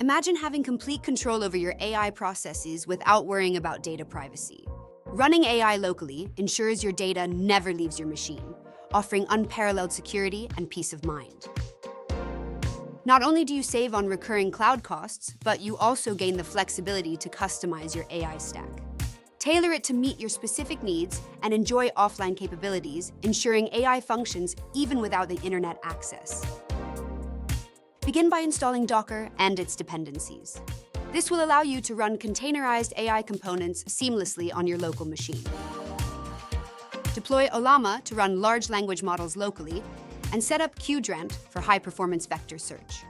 Imagine having complete control over your AI processes without worrying about data privacy. Running AI locally ensures your data never leaves your machine, offering unparalleled security and peace of mind. Not only do you save on recurring cloud costs, but you also gain the flexibility to customize your AI stack. Tailor it to meet your specific needs and enjoy offline capabilities, ensuring AI functions even without the internet access. Begin by installing Docker and its dependencies. This will allow you to run containerized AI components seamlessly on your local machine. Deploy Ollama to run large language models locally, and set up Qdrant for high-performance vector search.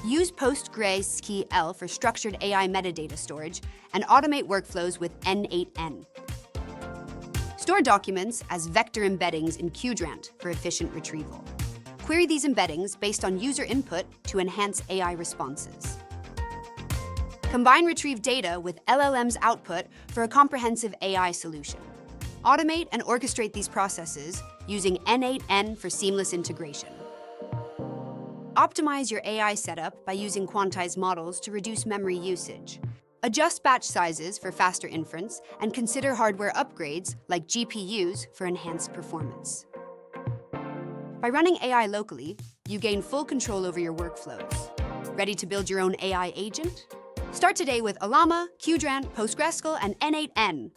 Use PostgreSQL for structured AI metadata storage and automate workflows with N8N. Store documents as vector embeddings in Qdrant for efficient retrieval. Query these embeddings based on user input to enhance AI responses. Combine retrieved data with LLMs output for a comprehensive AI solution. Automate and orchestrate these processes using N8N for seamless integration. Optimize your AI setup by using quantized models to reduce memory usage. Adjust batch sizes for faster inference, and consider hardware upgrades like GPUs for enhanced performance. By running AI locally, you gain full control over your workflows. Ready to build your own AI agent? Start today with Ollama, Qdrant, PostgreSQL, and N8N.